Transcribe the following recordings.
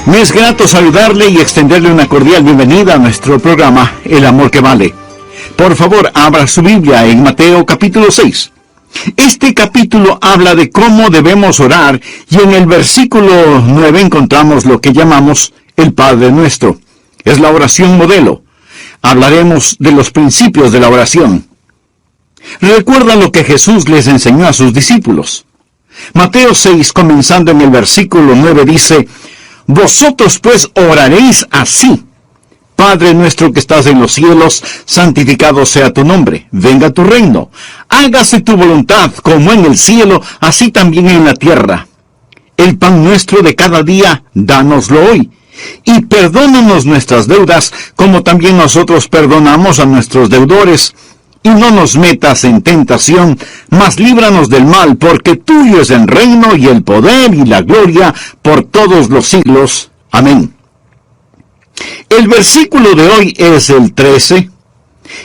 Me es grato saludarle y extenderle una cordial bienvenida a nuestro programa El Amor que Vale. Por favor, abra su Biblia en Mateo capítulo 6. Este capítulo habla de cómo debemos orar y en el versículo 9 encontramos lo que llamamos el Padre Nuestro. Es la oración modelo. Hablaremos de los principios de la oración. ¿Recuerdan lo que Jesús les enseñó a sus discípulos? Mateo 6, comenzando en el versículo 9, dice: Vosotros pues oraréis así: Padre nuestro que estás en los cielos, santificado sea tu nombre, venga tu reino, hágase tu voluntad como en el cielo, así también en la tierra. El pan nuestro de cada día, dánoslo hoy, y perdónanos nuestras deudas, como también nosotros perdonamos a nuestros deudores. Y no nos metas en tentación, mas líbranos del mal, porque tuyo es el reino y el poder y la gloria por todos los siglos. Amén. El versículo de hoy es el 13.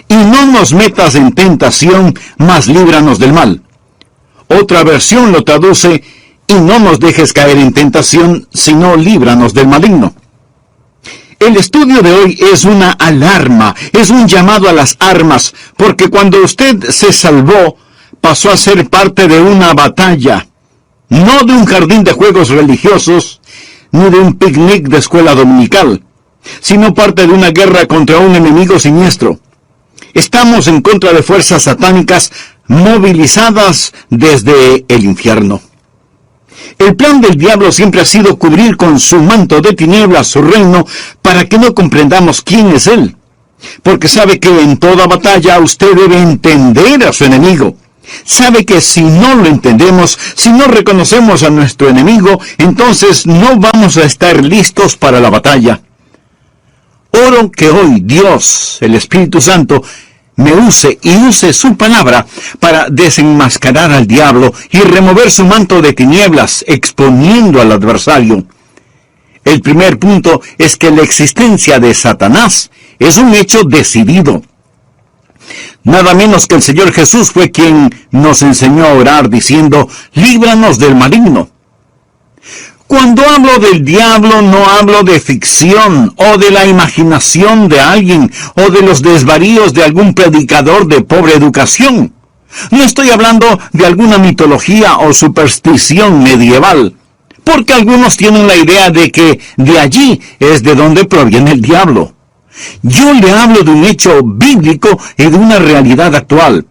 Y no nos metas en tentación, mas líbranos del mal. Otra versión lo traduce: y no nos dejes caer en tentación, sino líbranos del maligno. El estudio de hoy es una alarma, es un llamado a las armas, porque cuando usted se salvó, pasó a ser parte de una batalla, no de un jardín de juegos religiosos, ni de un picnic de escuela dominical, sino parte de una guerra contra un enemigo siniestro. Estamos en contra de fuerzas satánicas movilizadas desde el infierno. El plan del diablo siempre ha sido cubrir con su manto de tinieblas su reino para que no comprendamos quién es él. Porque sabe que en toda batalla usted debe entender a su enemigo. Sabe que si no lo entendemos, si no reconocemos a nuestro enemigo, entonces no vamos a estar listos para la batalla. Oro que hoy Dios, el Espíritu Santo, me use y use su palabra para desenmascarar al diablo y remover su manto de tinieblas, exponiendo al adversario. El primer punto es que la existencia de Satanás es un hecho decidido. Nada menos que el Señor Jesús fue quien nos enseñó a orar diciendo: líbranos del maligno. Cuando hablo del diablo no hablo de ficción o de la imaginación de alguien o de los desvaríos de algún predicador de pobre educación. No estoy hablando de alguna mitología o superstición medieval, porque algunos tienen la idea de que de allí es de donde proviene el diablo. Yo le hablo de un hecho bíblico y de una realidad actual.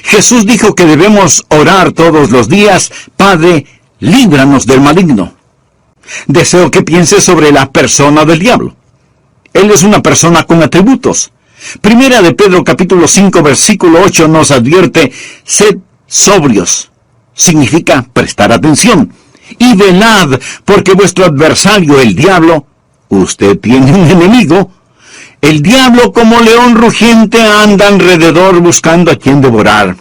Jesús dijo que debemos orar todos los días: Padre, líbranos del maligno. Deseo que piense sobre la persona del diablo. Él es una persona con atributos. Primera de Pedro capítulo 5 versículo 8 nos advierte: sed sobrios. Significa prestar atención. Y velad, porque vuestro adversario, el diablo, usted tiene un enemigo. El diablo, como león rugiente, anda alrededor buscando a quien devorar.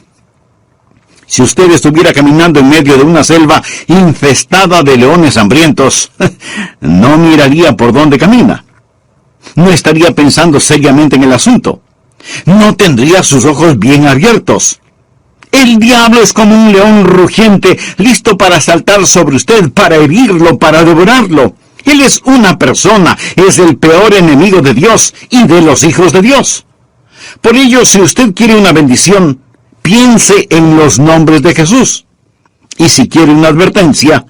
Si usted estuviera caminando en medio de una selva infestada de leones hambrientos, no miraría por dónde camina. No estaría pensando seriamente en el asunto. No tendría sus ojos bien abiertos. El diablo es como un león rugiente, listo para saltar sobre usted, para herirlo, para devorarlo. Él es una persona, es el peor enemigo de Dios y de los hijos de Dios. Por ello, si usted quiere una bendición, piense en los nombres de Jesús. Y si quiere una advertencia,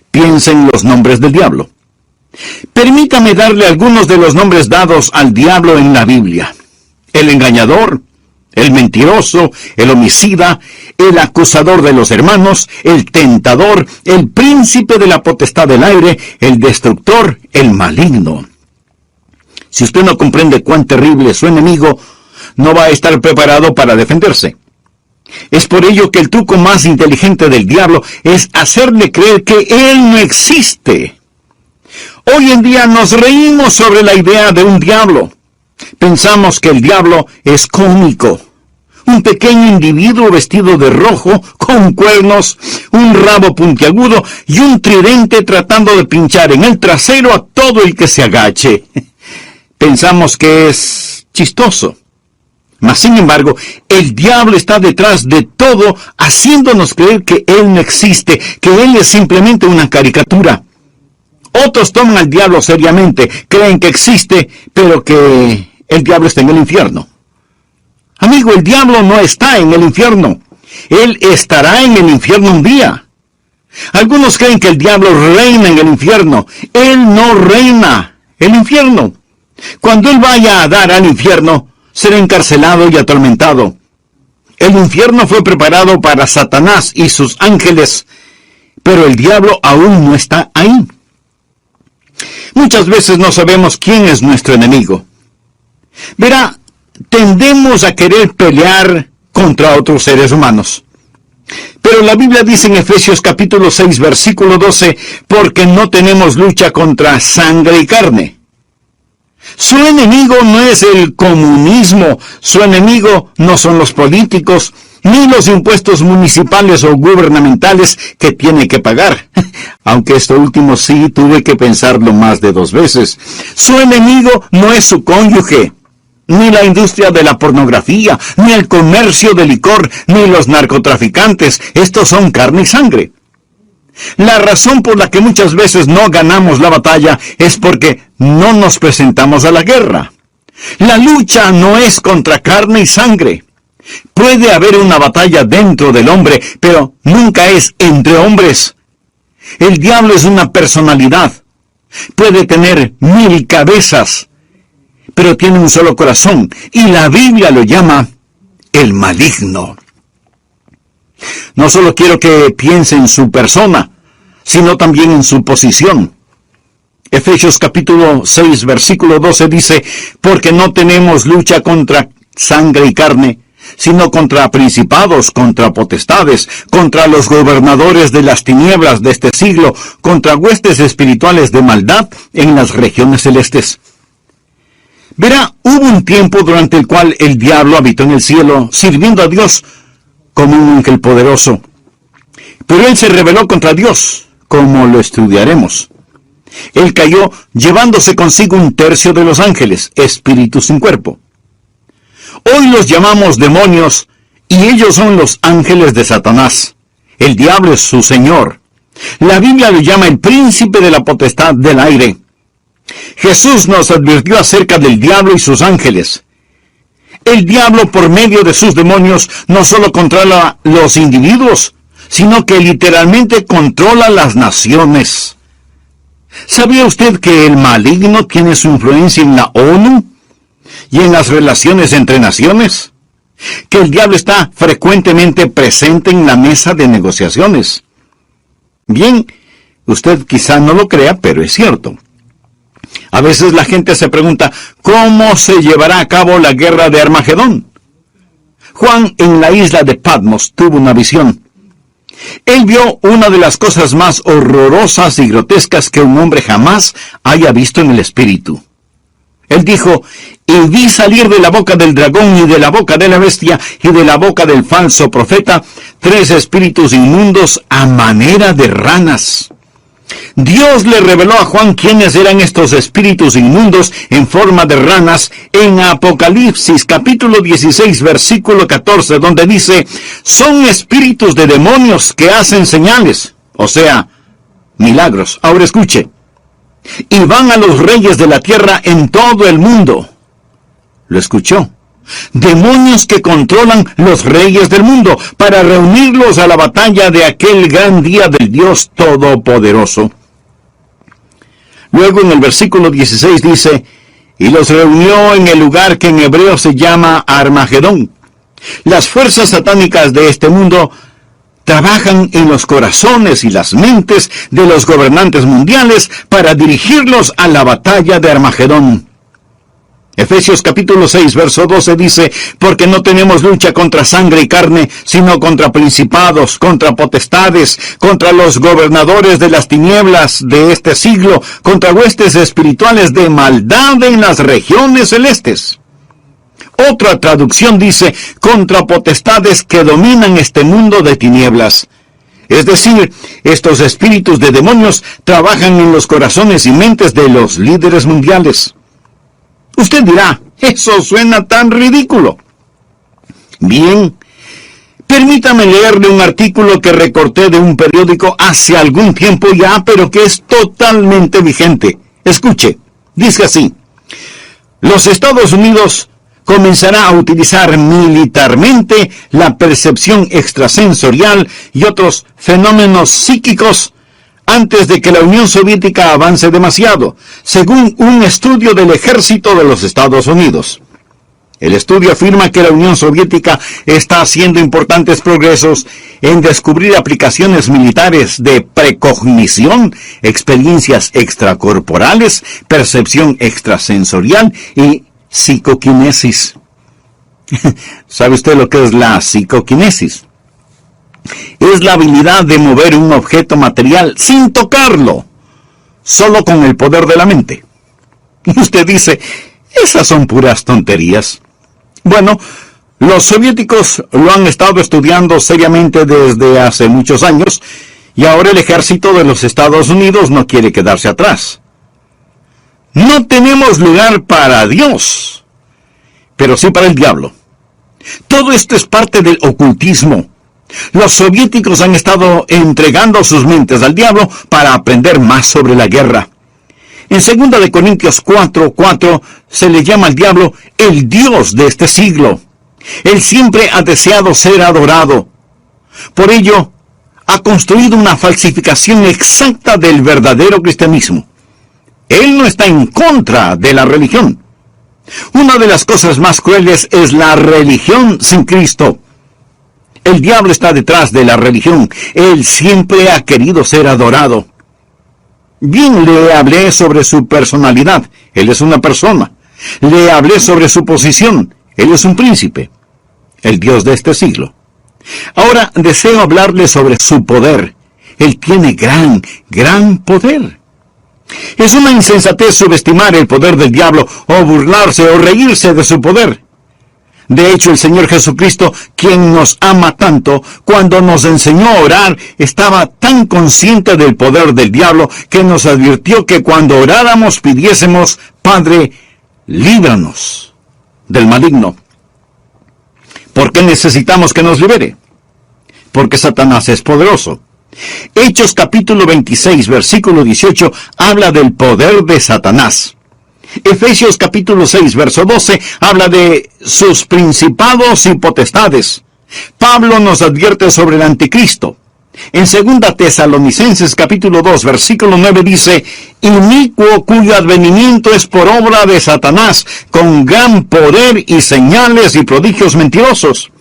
piense en los nombres del diablo. Permítame darle algunos de los nombres dados al diablo en la Biblia: el engañador, el mentiroso, el homicida, el acusador de los hermanos, el tentador, el príncipe de la potestad del aire, el destructor, el maligno. Si usted no comprende cuán terrible es su enemigo, no va a estar preparado para defenderse. Es por ello que el truco más inteligente del diablo es hacerle creer que él no existe. Hoy en día nos reímos sobre la idea de un diablo. Pensamos que el diablo es cómico. Un pequeño individuo vestido de rojo, con cuernos, un rabo puntiagudo y un tridente tratando de pinchar en el trasero a todo el que se agache. Pensamos que es chistoso. Mas, sin embargo, el diablo está detrás de todo, haciéndonos creer que él no existe, que él es simplemente una caricatura. Otros toman al diablo seriamente, creen que existe, pero que el diablo está en el infierno. Amigo, el diablo no está en el infierno. Él estará en el infierno un día. Algunos creen que el diablo reina en el infierno. Él no reina el infierno. Cuando él vaya a dar al infierno, será encarcelado y atormentado. El infierno fue preparado para Satanás y sus ángeles, pero el diablo aún no está ahí. Muchas veces no sabemos quién es nuestro enemigo. Verá, tendemos a querer pelear contra otros seres humanos. Pero la Biblia dice en Efesios capítulo 6, versículo 12, porque no tenemos lucha contra sangre y carne. Su enemigo no es el comunismo, su enemigo no son los políticos, ni los impuestos municipales o gubernamentales que tiene que pagar. Aunque esto último sí tuve que pensarlo más de 2 veces. Su enemigo no es su cónyuge, ni la industria de la pornografía, ni el comercio de licor, ni los narcotraficantes. Estos son carne y sangre. La razón por la que muchas veces no ganamos la batalla es porque no nos presentamos a la guerra. La lucha no es contra carne y sangre. Puede haber una batalla dentro del hombre, pero nunca es entre hombres. El diablo es una personalidad. Puede tener 1000 cabezas, pero tiene un solo corazón, y la Biblia lo llama el maligno. No solo quiero que piense en su persona, sino también en su posición. Efesios capítulo 6, versículo 12 dice, porque no tenemos lucha contra sangre y carne, sino contra principados, contra potestades, contra los gobernadores de las tinieblas de este siglo, contra huestes espirituales de maldad en las regiones celestes. Verá, hubo un tiempo durante el cual el diablo habitó en el cielo, sirviendo a Dios como un ángel poderoso. Pero él se rebeló contra Dios, como lo estudiaremos. Él cayó llevándose consigo 1/3 de los ángeles, espíritus sin cuerpo. Hoy los llamamos demonios, y ellos son los ángeles de Satanás. El diablo es su señor. La Biblia lo llama el príncipe de la potestad del aire. Jesús nos advirtió acerca del diablo y sus ángeles. El diablo, por medio de sus demonios, no solo controla los individuos, sino que literalmente controla las naciones. ¿Sabía usted que el maligno tiene su influencia en la ONU y en las relaciones entre naciones? Que el diablo está frecuentemente presente en la mesa de negociaciones. Bien, usted quizá no lo crea, pero es cierto. A veces la gente se pregunta, ¿cómo se llevará a cabo la guerra de Armagedón? Juan, en la isla de Patmos, tuvo una visión. Él vio una de las cosas más horrorosas y grotescas que un hombre jamás haya visto en el espíritu. Él dijo, y vi salir de la boca del dragón y de la boca de la bestia y de la boca del falso profeta 3 espíritus inmundos a manera de ranas. Dios le reveló a Juan quiénes eran estos espíritus inmundos en forma de ranas en Apocalipsis capítulo 16 versículo 14, donde dice, son espíritus de demonios que hacen señales, o sea, milagros. Ahora escuche, y van a los reyes de la tierra en todo el mundo. ¿Lo escuchó? Demonios que controlan los reyes del mundo para reunirlos a la batalla de aquel gran día del Dios Todopoderoso. Luego en el versículo 16 dice, y los reunió en el lugar que en hebreo se llama Armagedón. Las fuerzas satánicas de este mundo trabajan en los corazones y las mentes de los gobernantes mundiales para dirigirlos a la batalla de Armagedón. Efesios capítulo 6, verso 12 dice, porque no tenemos lucha contra sangre y carne, sino contra principados, contra potestades, contra los gobernadores de las tinieblas de este siglo, contra huestes espirituales de maldad en las regiones celestes. Otra traducción dice, contra potestades que dominan este mundo de tinieblas. Es decir, estos espíritus de demonios trabajan en los corazones y mentes de los líderes mundiales. Usted dirá, eso suena tan ridículo. Bien, Permítame leerle un artículo que recorté de un periódico hace algún tiempo ya, pero que es totalmente vigente. Escuche, dice así: los Estados Unidos comenzará a utilizar militarmente la percepción extrasensorial y otros fenómenos psíquicos antes de que la Unión Soviética avance demasiado, según un estudio del ejército de los Estados Unidos. El estudio afirma que la Unión Soviética está haciendo importantes progresos en descubrir aplicaciones militares de precognición, experiencias extracorporales, percepción extrasensorial y psicoquinesis. ¿Sabe usted lo que es la psicoquinesis? Es la habilidad de mover un objeto material sin tocarlo, solo con el poder de la mente. Y usted dice, esas son puras tonterías. Bueno, los soviéticos lo han estado estudiando seriamente desde hace muchos años, y ahora el ejército de los Estados Unidos no quiere quedarse atrás. No tenemos lugar para Dios, pero sí para el diablo. Todo esto es parte del ocultismo. Los soviéticos han estado entregando sus mentes al diablo para aprender más sobre la guerra. En 2 Corintios 4:4 se le llama al diablo el Dios de este siglo. Él siempre ha deseado ser adorado. Por ello, ha construido una falsificación exacta del verdadero cristianismo. Él no está en contra de la religión. Una de las cosas más crueles es la religión sin Cristo. El diablo está detrás de la religión. Él siempre ha querido ser adorado. Bien, le hablé sobre su personalidad. Él es una persona. Le hablé sobre su posición. Él es un príncipe, el Dios de este siglo. Ahora deseo hablarle sobre su poder. Él tiene gran poder. Es una insensatez subestimar el poder del diablo, o burlarse o reírse de su poder. De hecho, el Señor Jesucristo, quien nos ama tanto, cuando nos enseñó a orar, estaba tan consciente del poder del diablo que nos advirtió que cuando oráramos pidiésemos: Padre, líbranos del maligno. ¿Por qué necesitamos que nos libere? Porque Satanás es poderoso. Hechos capítulo 26, versículo 18, habla del poder de Satanás. Efesios capítulo 6, verso 12, habla de sus principados y potestades. Pablo nos advierte sobre el anticristo. En 2 Tesalonicenses capítulo 2, versículo 9 dice: inicuo cuyo advenimiento es por obra de Satanás, con gran poder y señales y prodigios mentirosos.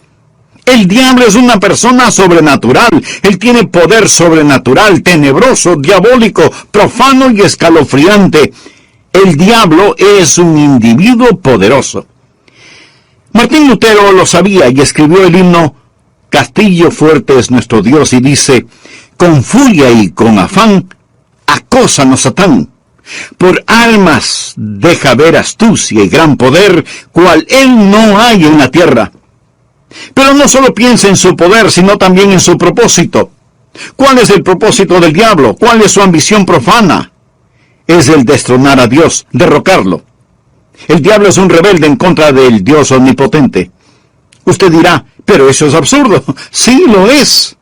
El diablo es una persona sobrenatural. Él tiene poder sobrenatural, tenebroso, diabólico, profano y escalofriante. El diablo es un individuo poderoso. Martín Lutero lo sabía y escribió el himno Castillo fuerte es nuestro Dios, y dice: con furia y con afán, acósanos Satán. Por armas deja ver astucia y gran poder, cual él no hay en la tierra. Pero no solo piensa en su poder, sino también en su propósito. ¿Cuál es el propósito del diablo? ¿Cuál es su ambición profana? Es el destronar a Dios, derrocarlo. El diablo es un rebelde en contra del Dios omnipotente. Usted dirá, pero eso es absurdo. Sí, lo es.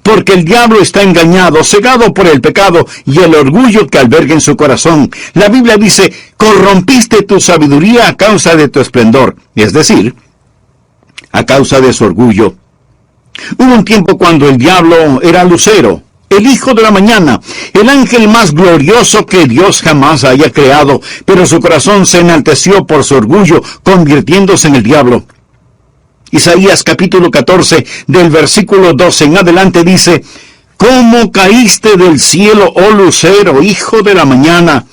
Porque el diablo está engañado, cegado por el pecado y el orgullo que alberga en su corazón. La Biblia dice: corrompiste tu sabiduría a causa de tu esplendor. Es decir, a causa de su orgullo. Hubo un tiempo cuando el diablo era Lucero, el hijo de la mañana, el ángel más glorioso que Dios jamás haya creado, pero su corazón se enalteció por su orgullo, convirtiéndose en el diablo. Isaías capítulo 14, del versículo 12 en adelante dice: ¿cómo caíste del cielo, oh lucero, hijo de la mañana?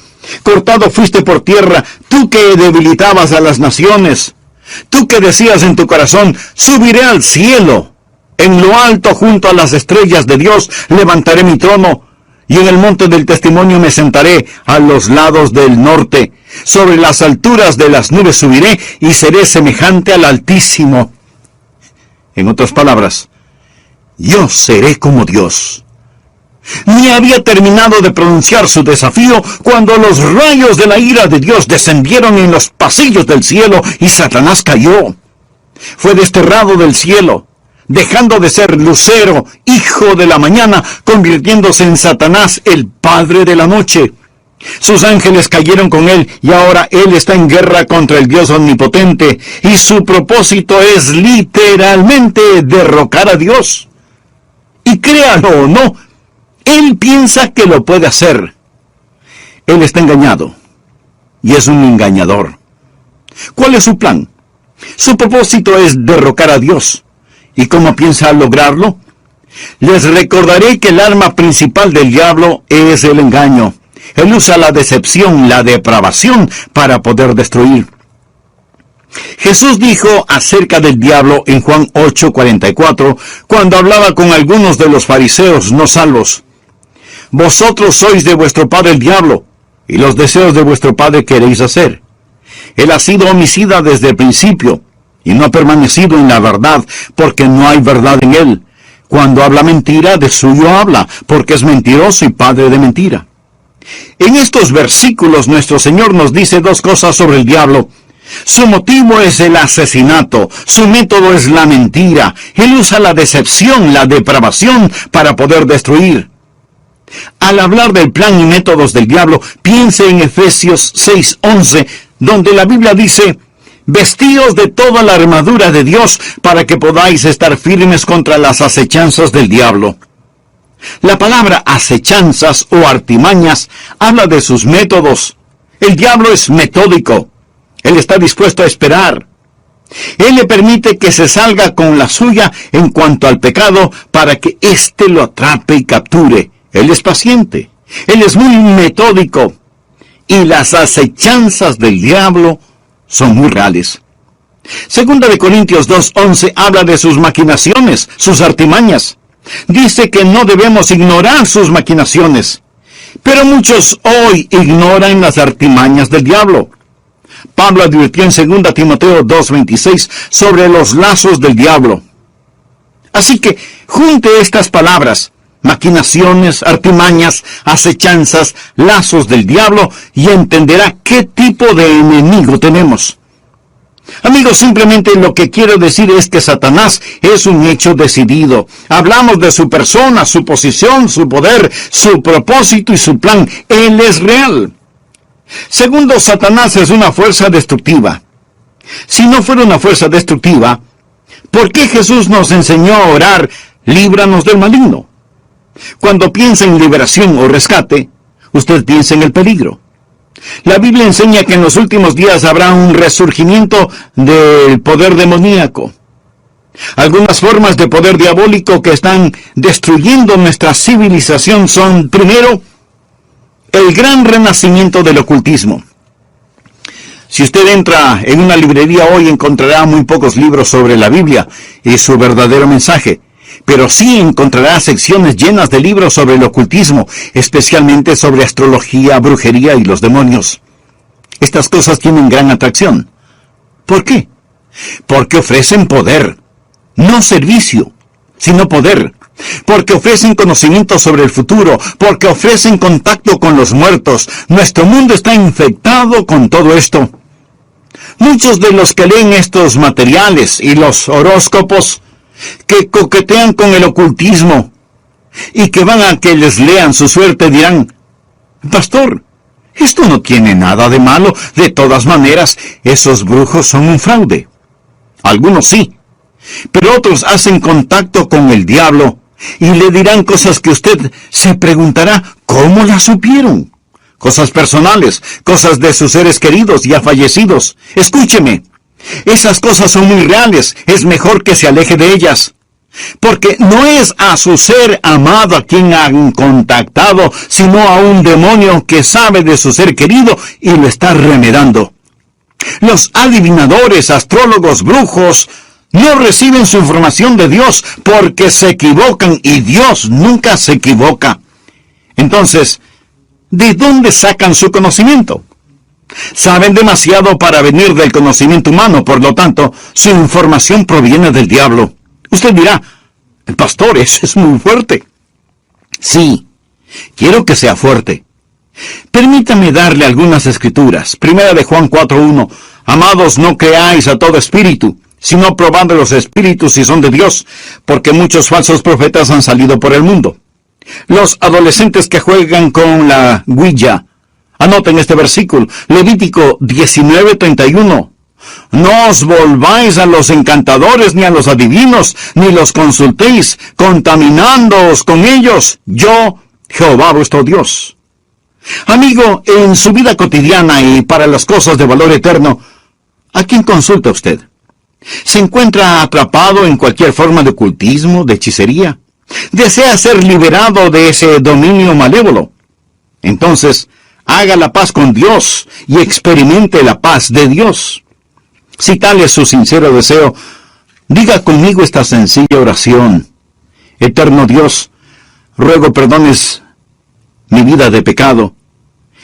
Cortado fuiste por tierra, tú que debilitabas a las naciones. Tú que decías en tu corazón: subiré al cielo. En lo alto, junto a las estrellas de Dios, levantaré mi trono. Y en el monte del testimonio me sentaré a los lados del norte. Sobre las alturas de las nubes subiré y seré semejante al Altísimo. En otras palabras, yo seré como Dios. Ni había terminado de pronunciar su desafío cuando los rayos de la ira de Dios descendieron en los pasillos del cielo y Satanás cayó. Fue desterrado del cielo, dejando de ser lucero, hijo de la mañana, convirtiéndose en Satanás, el padre de la noche. Sus ángeles cayeron con él y ahora él está en guerra contra el Dios omnipotente y su propósito es literalmente derrocar a Dios. Y créalo o no, él piensa que lo puede hacer. Él está engañado y es un engañador. ¿Cuál es su plan? Su propósito es derrocar a Dios. ¿Y cómo piensa lograrlo? Les recordaré que el arma principal del diablo es el engaño. Él usa la decepción, la depravación para poder destruir. Jesús dijo acerca del diablo en Juan 8:44, cuando hablaba con algunos de los fariseos no salvos: vosotros sois de vuestro padre el diablo, y los deseos de vuestro padre queréis hacer. Él ha sido homicida desde el principio, y no ha permanecido en la verdad, porque no hay verdad en él. Cuando habla mentira, de suyo habla, porque es mentiroso y padre de mentira. En estos versículos nuestro Señor nos dice dos cosas sobre el diablo. Su motivo es el asesinato, su método es la mentira. Él usa la decepción, la depravación para poder destruir. Al hablar del plan y métodos del diablo, piense en Efesios 6:11, donde la Biblia dice: vestíos de toda la armadura de Dios para que podáis estar firmes contra las acechanzas del diablo. La palabra acechanzas o artimañas habla de sus métodos. El diablo es metódico. Él está dispuesto a esperar. Él le permite que se salga con la suya en cuanto al pecado para que éste lo atrape y capture. Él es paciente. Él es muy metódico. Y las acechanzas del diablo son muy reales. Segunda de Corintios 2:11 habla de sus maquinaciones, sus artimañas. Dice que no debemos ignorar sus maquinaciones. Pero muchos hoy ignoran las artimañas del diablo. Pablo advirtió en 2 Timoteo 2:26 sobre los lazos del diablo. Así que junte estas palabras: maquinaciones, artimañas, acechanzas, lazos del diablo, y entenderá qué tipo de enemigo tenemos. Amigos, simplemente lo que quiero decir es que Satanás es un hecho decidido. Hablamos de su persona, su posición, su poder, su propósito y su plan. Él es real. Segundo, Satanás es una fuerza destructiva. Si no fuera una fuerza destructiva, ¿por qué Jesús nos enseñó a orar: líbranos del maligno? Cuando piensa en liberación o rescate, usted piensa en el peligro. La Biblia enseña que en los últimos días habrá un resurgimiento del poder demoníaco. Algunas formas de poder diabólico que están destruyendo nuestra civilización son, primero, el gran renacimiento del ocultismo. Si usted entra en una librería hoy, encontrará muy pocos libros sobre la Biblia y su verdadero mensaje. Pero sí encontrará secciones llenas de libros sobre el ocultismo, especialmente sobre astrología, brujería y los demonios. Estas cosas tienen gran atracción. ¿Por qué? Porque ofrecen poder, no servicio, sino poder. Porque ofrecen conocimiento sobre el futuro, porque ofrecen contacto con los muertos. Nuestro mundo está infectado con todo esto. Muchos de los que leen estos materiales y los horóscopos, que coquetean con el ocultismo y que van a que les lean su suerte, dirán: pastor, esto no tiene nada de malo. De todas maneras, esos brujos son un fraude. Algunos sí, pero otros hacen contacto con el diablo y le dirán cosas que usted se preguntará: ¿cómo las supieron? Cosas personales, cosas de sus seres queridos ya fallecidos. Escúcheme. Esas cosas son muy reales. Es mejor que se aleje de ellas. Porque no es a su ser amado a quien han contactado, sino a un demonio que sabe de su ser querido y lo está remedando. Los adivinadores, astrólogos, brujos, no reciben su información de Dios porque se equivocan, y Dios nunca se equivoca. Entonces, ¿de dónde sacan su conocimiento? Saben demasiado para venir del conocimiento humano, por lo tanto, su información proviene del diablo. Usted dirá: pastor, eso es muy fuerte. Sí, quiero que sea fuerte. Permítame darle algunas escrituras. Primera de Juan 4:1. Amados, no creáis a todo espíritu, sino probando los espíritus si son de Dios, porque muchos falsos profetas han salido por el mundo. Los adolescentes que juegan con la Ouija, anoten este versículo, Levítico 19:31. No os volváis a los encantadores ni a los adivinos, ni los consultéis, contaminándoos con ellos. Yo, Jehová vuestro Dios. Amigo, en su vida cotidiana y para las cosas de valor eterno, ¿a quién consulta usted? ¿Se encuentra atrapado en cualquier forma de ocultismo, de hechicería? ¿Desea ser liberado de ese dominio malévolo? Entonces, haga la paz con Dios y experimente la paz de Dios. Si tal es su sincero deseo, diga conmigo esta sencilla oración. Eterno Dios, ruego perdones mi vida de pecado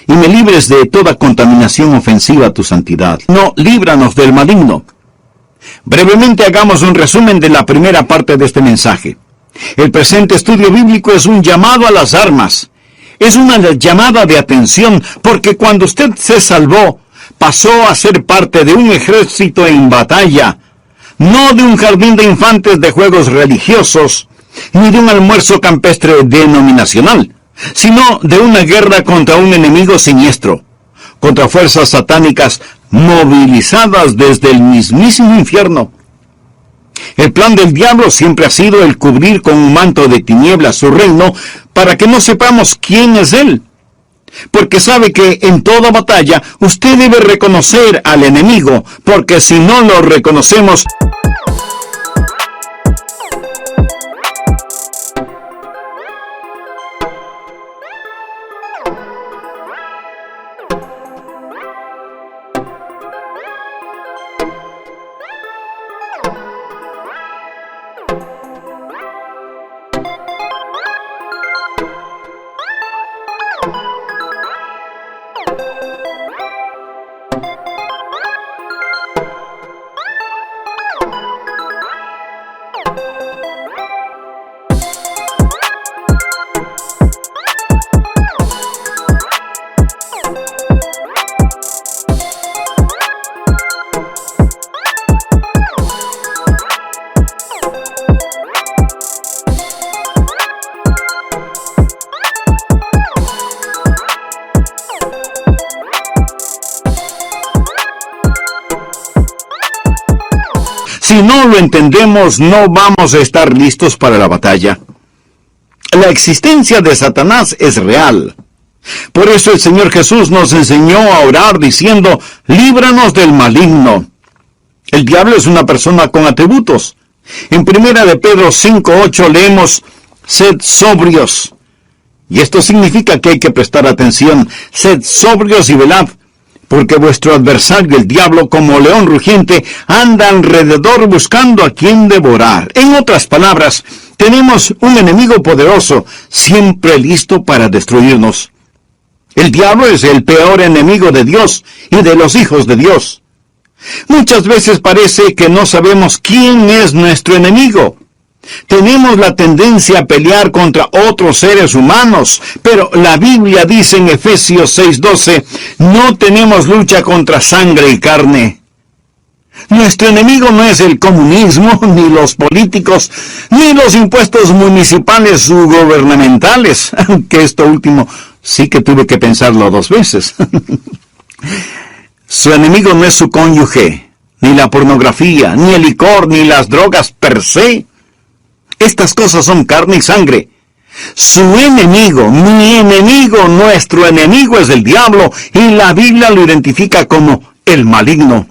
y me libres de toda contaminación ofensiva a tu santidad. No, líbranos del maligno. Brevemente hagamos un resumen de la primera parte de este mensaje. El presente estudio bíblico es un llamado a las armas. Es una llamada de atención, porque cuando usted se salvó, pasó a ser parte de un ejército en batalla, no de un jardín de infantes de juegos religiosos, ni de un almuerzo campestre denominacional, sino de una guerra contra un enemigo siniestro, contra fuerzas satánicas movilizadas desde el mismísimo infierno. El plan del diablo siempre ha sido el cubrir con un manto de tinieblas su reino para que no sepamos quién es él. Porque sabe que en toda batalla usted debe reconocer al enemigo, porque si no lo reconocemos, si no lo entendemos, no vamos a estar listos para la batalla. La existencia de Satanás es real. Por eso el Señor Jesús nos enseñó a orar diciendo, líbranos del maligno. El diablo es una persona con atributos. En 1 de Pedro 5:8 leemos, sed sobrios. Y esto significa que hay que prestar atención. Sed sobrios y velad, porque vuestro adversario, el diablo, como león rugiente, anda alrededor buscando a quien devorar. En otras palabras, tenemos un enemigo poderoso, siempre listo para destruirnos. El diablo es el peor enemigo de Dios y de los hijos de Dios. Muchas veces parece que no sabemos quién es nuestro enemigo. Tenemos la tendencia a pelear contra otros seres humanos, pero la Biblia dice en Efesios 6:12, no tenemos lucha contra sangre y carne. Nuestro enemigo no es el comunismo, ni los políticos, ni los impuestos municipales u gubernamentales, aunque esto último sí que tuve que pensarlo 2 veces. Su enemigo no es su cónyuge, ni la pornografía, ni el licor, ni las drogas per se. Estas cosas son carne y sangre. Su enemigo, mi enemigo, nuestro enemigo es el diablo, y la Biblia lo identifica como el maligno.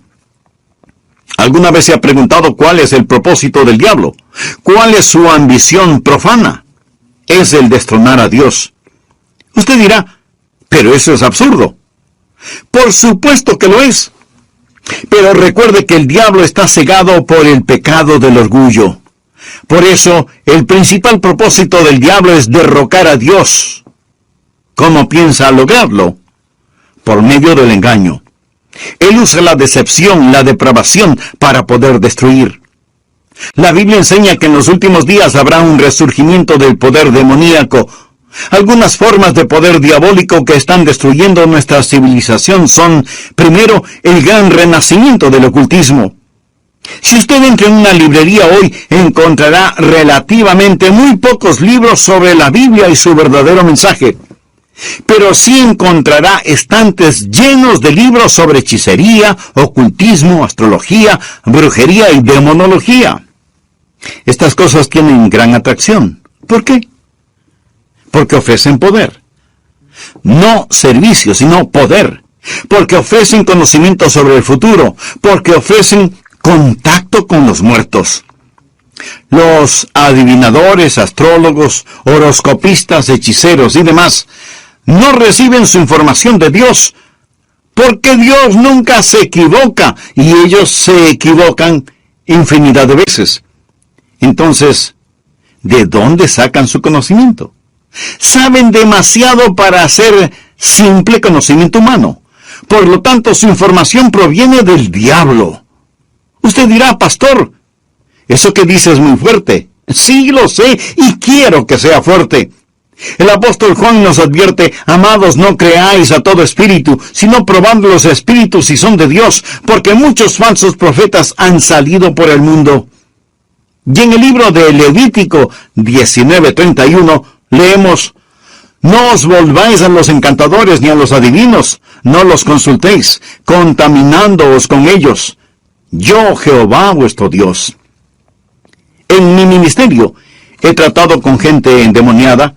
¿Alguna vez se ha preguntado cuál es el propósito del diablo? ¿Cuál es su ambición profana? Es el destronar a Dios. Usted dirá, pero eso es absurdo. Por supuesto que lo es. Pero recuerde que el diablo está cegado por el pecado del orgullo. Por eso, el principal propósito del diablo es derrocar a Dios. ¿Cómo piensa lograrlo? Por medio del engaño. Él usa la decepción, la depravación, para poder destruir. La Biblia enseña que en los últimos días habrá un resurgimiento del poder demoníaco. Algunas formas de poder diabólico que están destruyendo nuestra civilización son, primero, el gran renacimiento del ocultismo. Si usted entra en una librería hoy, encontrará relativamente muy pocos libros sobre la Biblia y su verdadero mensaje. Pero sí encontrará estantes llenos de libros sobre hechicería, ocultismo, astrología, brujería y demonología. Estas cosas tienen gran atracción. ¿Por qué? Porque ofrecen poder. No servicio, sino poder. Porque ofrecen conocimiento sobre el futuro. Porque ofrecen contacto con los muertos. Los adivinadores, astrólogos, horoscopistas, hechiceros y demás no reciben su información de Dios, porque Dios nunca se equivoca y ellos se equivocan infinidad de veces. Entonces, ¿de dónde sacan su conocimiento? Saben demasiado para hacer simple conocimiento humano. Por lo tanto, su información proviene del diablo. Usted dirá, pastor, eso que dice es muy fuerte. Sí, lo sé, y quiero que sea fuerte. El apóstol Juan nos advierte, amados, no creáis a todo espíritu, sino probad los espíritus si son de Dios, porque muchos falsos profetas han salido por el mundo. Y en el libro de Levítico 19:31 leemos, no os volváis a los encantadores ni a los adivinos, no los consultéis, contaminándoos con ellos. Yo, Jehová, vuestro Dios. En mi ministerio he tratado con gente endemoniada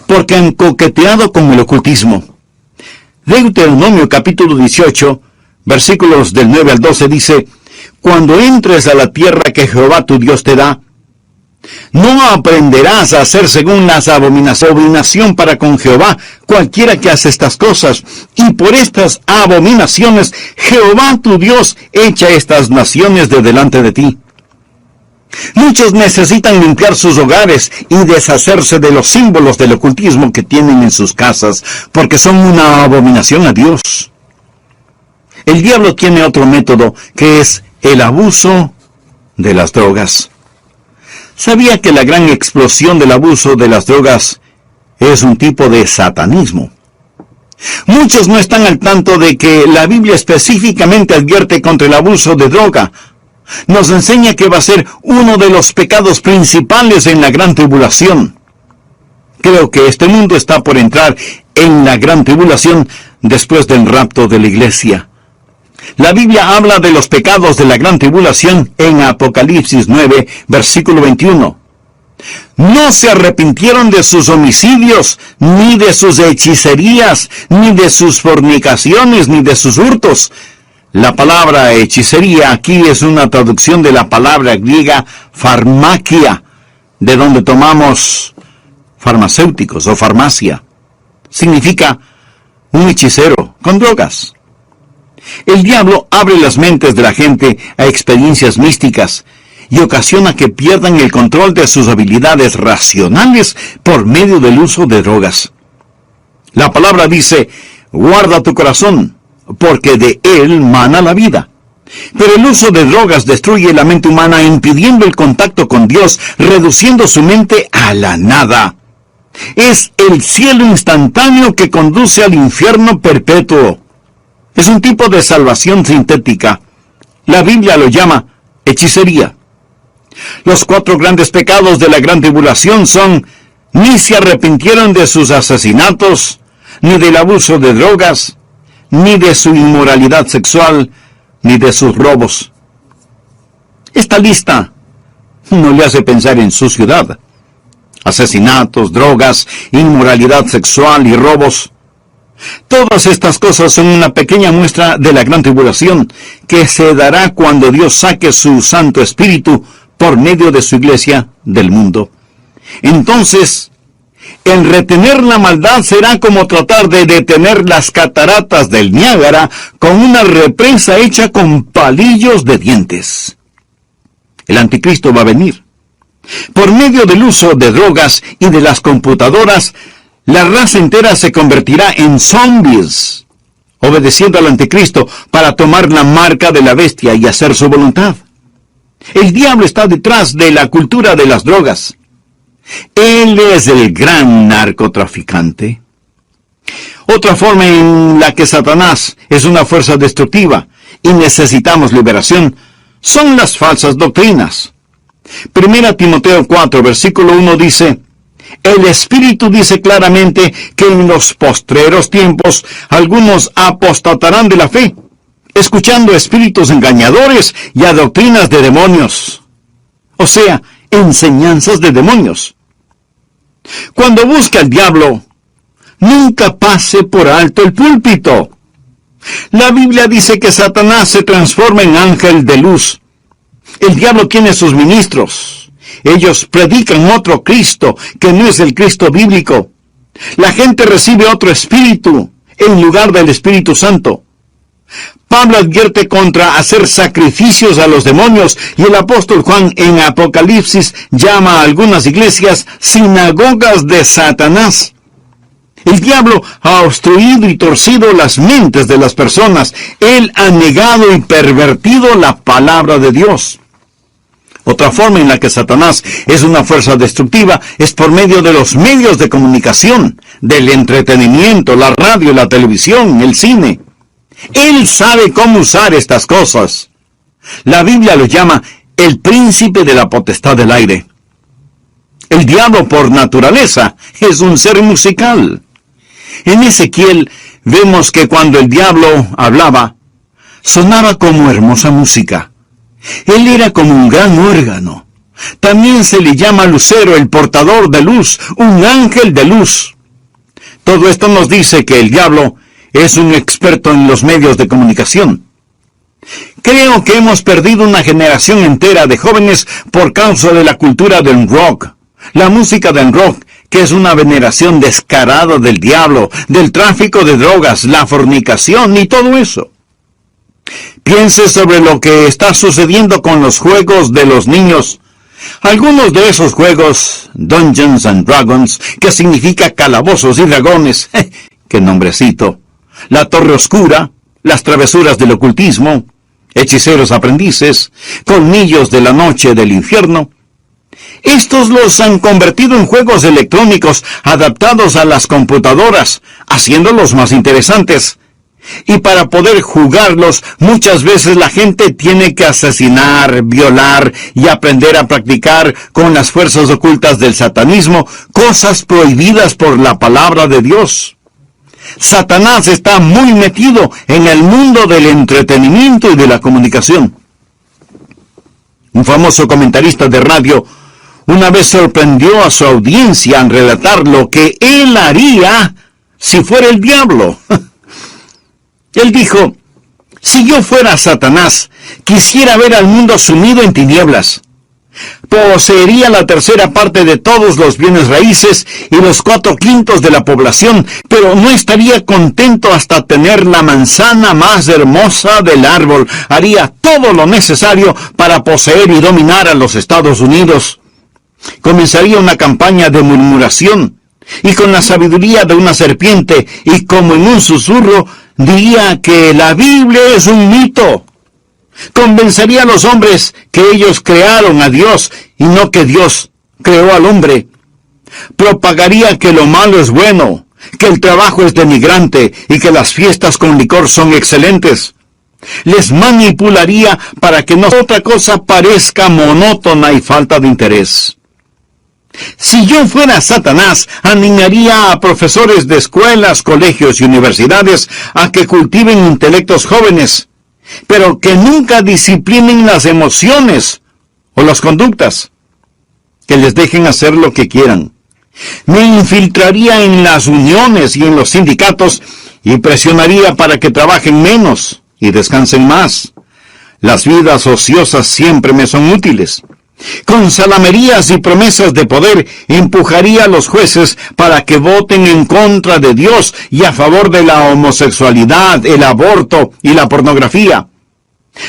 porque han coqueteado con el ocultismo. Deuteronomio capítulo 18, versículos del 9 al 12 dice, cuando entres a la tierra que Jehová tu Dios te da, no aprenderás a hacer según las abominación para con Jehová, cualquiera que hace estas cosas, y por estas abominaciones Jehová tu Dios echa estas naciones de delante de ti. Muchos necesitan limpiar sus hogares y deshacerse de los símbolos del ocultismo que tienen en sus casas, porque son una abominación a Dios. El diablo tiene otro método, que es el abuso de las drogas. ¿Sabía que la gran explosión del abuso de las drogas es un tipo de satanismo? Muchos no están al tanto de que la Biblia específicamente advierte contra el abuso de droga. Nos enseña que va a ser uno de los pecados principales en la gran tribulación. Creo que este mundo está por entrar en la gran tribulación después del rapto de la iglesia. La Biblia habla de los pecados de la gran tribulación en Apocalipsis 9, versículo 21. No se arrepintieron de sus homicidios, ni de sus hechicerías, ni de sus fornicaciones, ni de sus hurtos. La palabra hechicería aquí es una traducción de la palabra griega farmakia, de donde tomamos farmacéuticos o farmacia. Significa un hechicero con drogas. El diablo abre las mentes de la gente a experiencias místicas y ocasiona que pierdan el control de sus habilidades racionales por medio del uso de drogas. La palabra dice, guarda tu corazón, porque de él mana la vida. Pero el uso de drogas destruye la mente humana, impidiendo el contacto con Dios, reduciendo su mente a la nada. Es el cielo instantáneo que conduce al infierno perpetuo. Es un tipo de salvación sintética. La Biblia lo llama hechicería. Los 4 grandes pecados de la gran tribulación son: ni se arrepintieron de sus asesinatos, ni del abuso de drogas, ni de su inmoralidad sexual, ni de sus robos. Esta lista no le hace pensar en su ciudad. Asesinatos, drogas, inmoralidad sexual y robos. Todas estas cosas son una pequeña muestra de la gran tribulación que se dará cuando Dios saque su Santo Espíritu por medio de su iglesia del mundo. Entonces, el retener la maldad será como tratar de detener las cataratas del Niágara con una represa hecha con palillos de dientes. El anticristo va a venir. Por medio del uso de drogas y de las computadoras, la raza entera se convertirá en zombies, obedeciendo al anticristo para tomar la marca de la bestia y hacer su voluntad. El diablo está detrás de la cultura de las drogas. Él es el gran narcotraficante. Otra forma en la que Satanás es una fuerza destructiva y necesitamos liberación son las falsas doctrinas. 1 Timoteo 4, versículo 1 dice: el Espíritu dice claramente que en los postreros tiempos algunos apostatarán de la fe, escuchando espíritus engañadores y a doctrinas de demonios. O sea, enseñanzas de demonios. Cuando busque al diablo, nunca pase por alto el púlpito. La Biblia dice que Satanás se transforma en ángel de luz. El diablo tiene sus ministros. Ellos predican otro Cristo que no es el Cristo bíblico. La gente recibe otro espíritu en lugar del Espíritu Santo. Pablo advierte contra hacer sacrificios a los demonios, y el apóstol Juan en Apocalipsis llama a algunas iglesias sinagogas de Satanás. El diablo ha obstruido y torcido las mentes de las personas. Él ha negado y pervertido la palabra de Dios. Otra forma en la que Satanás es una fuerza destructiva es por medio de los medios de comunicación, del entretenimiento, la radio, la televisión, el cine. Él sabe cómo usar estas cosas. La Biblia lo llama el príncipe de la potestad del aire. El diablo por naturaleza es un ser musical. En Ezequiel vemos que cuando el diablo hablaba, sonaba como hermosa música. Él era como un gran órgano. También se le llama lucero, el portador de luz, un ángel de luz. Todo esto nos dice que el diablo es un experto en los medios de comunicación. Creo que hemos perdido una generación entera de jóvenes por causa de la cultura del rock. La música del rock, que es una veneración descarada del diablo, del tráfico de drogas, la fornicación y todo eso. Piense sobre lo que está sucediendo con los juegos de los niños. Algunos de esos juegos, Dungeons and Dragons, que significa calabozos y dragones, ¡qué nombrecito! La Torre Oscura, las travesuras del ocultismo, hechiceros aprendices, colmillos de la noche del infierno. Estos los han convertido en juegos electrónicos adaptados a las computadoras, haciéndolos más interesantes. Y para poder jugarlos, muchas veces la gente tiene que asesinar, violar y aprender a practicar con las fuerzas ocultas del satanismo, cosas prohibidas por la palabra de Dios. Satanás está muy metido en el mundo del entretenimiento y de la comunicación. Un famoso comentarista de radio una vez sorprendió a su audiencia al relatar lo que él haría si fuera el diablo. Él dijo: si yo fuera Satanás, quisiera ver al mundo sumido en tinieblas. Poseería la tercera parte de todos los bienes raíces y los 4/5 de la población, pero no estaría contento hasta tener la manzana más hermosa del árbol. Haría todo lo necesario para poseer y dominar a los Estados Unidos. Comenzaría una campaña de murmuración, y con la sabiduría de una serpiente, y como en un susurro, diría que la Biblia es un mito. Convencería a los hombres que ellos crearon a Dios y no que Dios creó al hombre. Propagaría que lo malo es bueno, que el trabajo es denigrante y que las fiestas con licor son excelentes. Les manipularía para que no otra cosa parezca monótona y falta de interés. Si yo fuera Satanás, animaría a profesores de escuelas, colegios y universidades a que cultiven intelectos jóvenes, pero que nunca disciplinen las emociones o las conductas, que les dejen hacer lo que quieran. Me infiltraría en las uniones y en los sindicatos y presionaría para que trabajen menos y descansen más. Las vidas ociosas siempre me son útiles. Con salamerías y promesas de poder, empujaría a los jueces para que voten en contra de Dios y a favor de la homosexualidad, el aborto y la pornografía.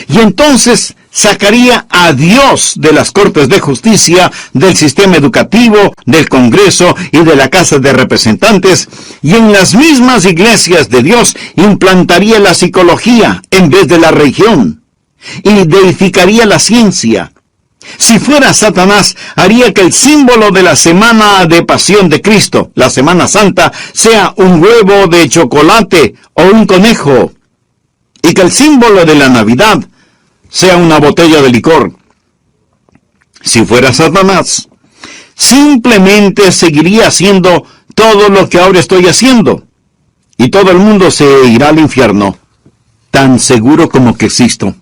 Y entonces sacaría a Dios de las Cortes de Justicia, del sistema educativo, del Congreso y de la Casa de Representantes, y en las mismas iglesias de Dios implantaría la psicología en vez de la religión, y deificaría la ciencia. Si fuera Satanás, haría que el símbolo de la semana de pasión de Cristo, la Semana Santa, sea un huevo de chocolate o un conejo, y que el símbolo de la Navidad, sea una botella de licor. Si fuera Satanás, simplemente seguiría haciendo todo lo que ahora estoy haciendo, y todo el mundo se irá al infierno, tan seguro como que existo.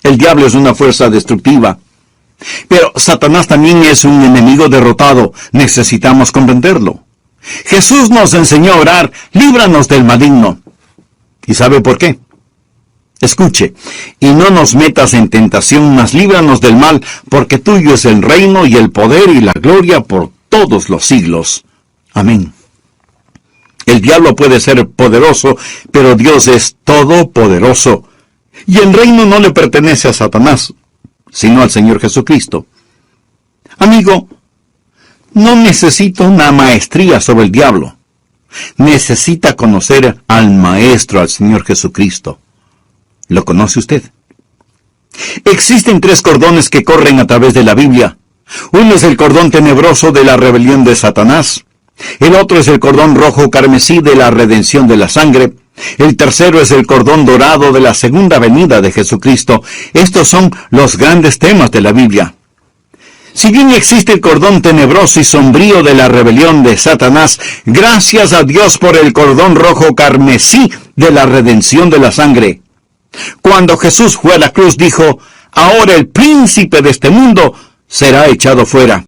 El diablo es una fuerza destructiva, pero Satanás también es un enemigo derrotado. Necesitamos comprenderlo. Jesús nos enseñó a orar: líbranos del maligno. ¿Y sabe por qué? Escuche: y no nos metas en tentación, mas líbranos del mal, porque tuyo es el reino y el poder y la gloria por todos los siglos. Amén. El diablo puede ser poderoso, pero Dios es todopoderoso. Y el reino no le pertenece a Satanás, sino al Señor Jesucristo. Amigo, no necesita una maestría sobre el diablo. Necesita conocer al Maestro, al Señor Jesucristo. ¿Lo conoce usted? Existen 3 cordones que corren a través de la Biblia. Uno es el cordón tenebroso de la rebelión de Satanás. El otro es el cordón rojo carmesí de la redención de la sangre. El tercero es el cordón dorado de la segunda venida de Jesucristo. Estos son los grandes temas de la Biblia. Si bien existe el cordón tenebroso y sombrío de la rebelión de Satanás, gracias a Dios por el cordón rojo carmesí de la redención de la sangre. Cuando Jesús fue a la cruz, dijo: ahora el príncipe de este mundo será echado fuera.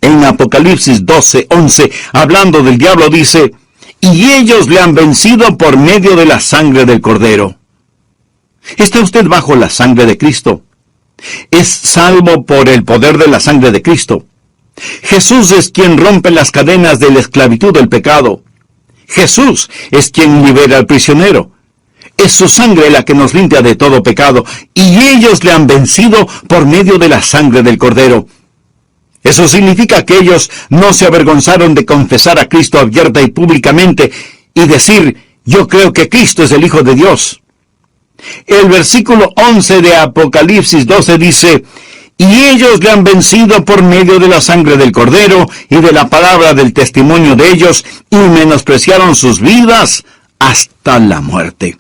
En Apocalipsis 12:11, hablando del diablo, dice: y ellos le han vencido por medio de la sangre del Cordero. ¿Está usted bajo la sangre de Cristo? Es salvo por el poder de la sangre de Cristo. Jesús es quien rompe las cadenas de la esclavitud del pecado. Jesús es quien libera al prisionero. Es su sangre la que nos limpia de todo pecado, y ellos le han vencido por medio de la sangre del Cordero. Eso significa que ellos no se avergonzaron de confesar a Cristo abierta y públicamente y decir: yo creo que Cristo es el Hijo de Dios. El versículo 11 de Apocalipsis 12 dice: y ellos le han vencido por medio de la sangre del Cordero y de la palabra del testimonio de ellos, y menospreciaron sus vidas hasta la muerte.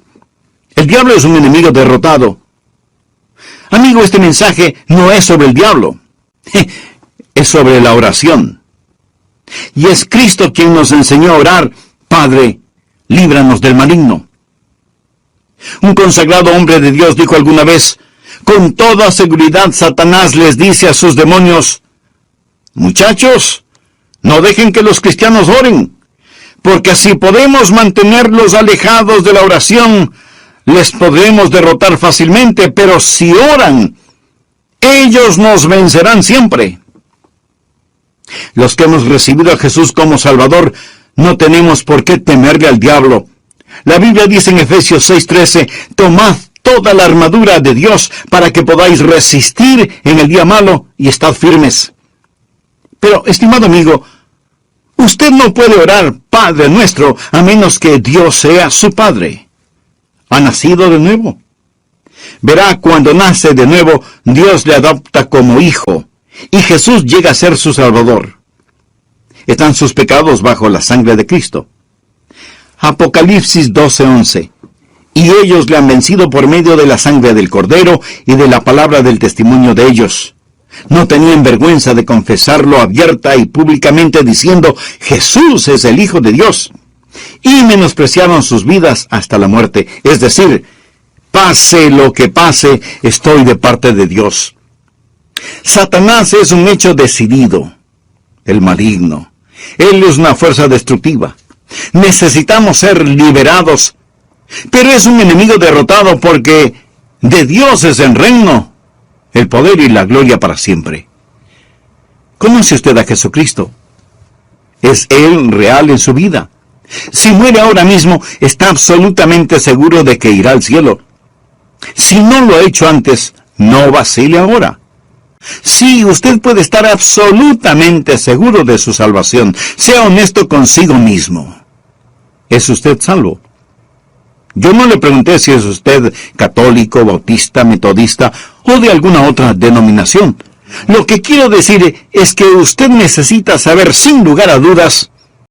El diablo es un enemigo derrotado. Amigo, este mensaje no es sobre el diablo. Es sobre la oración. Y es Cristo quien nos enseñó a orar: Padre, líbranos del maligno. Un consagrado hombre de Dios dijo alguna vez: con toda seguridad Satanás les dice a sus demonios: muchachos, no dejen que los cristianos oren, porque así podemos mantenerlos alejados de la oración, les podremos derrotar fácilmente, pero si oran, ellos nos vencerán siempre. Los que hemos recibido a Jesús como Salvador, no tenemos por qué temerle al diablo. La Biblia dice en Efesios 6:13, tomad toda la armadura de Dios para que podáis resistir en el día malo y estad firmes. Pero, estimado amigo, usted no puede orar Padre nuestro a menos que Dios sea su Padre. ¿Ha nacido de nuevo? Verá, cuando nace de nuevo, Dios le adopta como hijo, y Jesús llega a ser su Salvador. Están sus pecados bajo la sangre de Cristo. Apocalipsis 12:11. Y ellos le han vencido por medio de la sangre del Cordero y de la palabra del testimonio de ellos. No tenían vergüenza de confesarlo abierta y públicamente diciendo: Jesús es el Hijo de Dios. Y menospreciaron sus vidas hasta la muerte. Es decir, pase lo que pase, estoy de parte de Dios. Satanás es un hecho decidido, el maligno. Él es una fuerza destructiva. Necesitamos ser liberados, pero es un enemigo derrotado porque de Dios es el reino, el poder y la gloria para siempre. ¿Conoce usted a Jesucristo? ¿Es Él real en su vida? Si muere ahora mismo, está absolutamente seguro de que irá al cielo. Si no lo ha hecho antes, no vacile ahora. Sí, usted puede estar absolutamente seguro de su salvación. Sea honesto consigo mismo. ¿Es usted salvo? Yo no le pregunté si es usted católico, bautista, metodista o de alguna otra denominación. Lo que quiero decir es que usted necesita saber sin lugar a dudas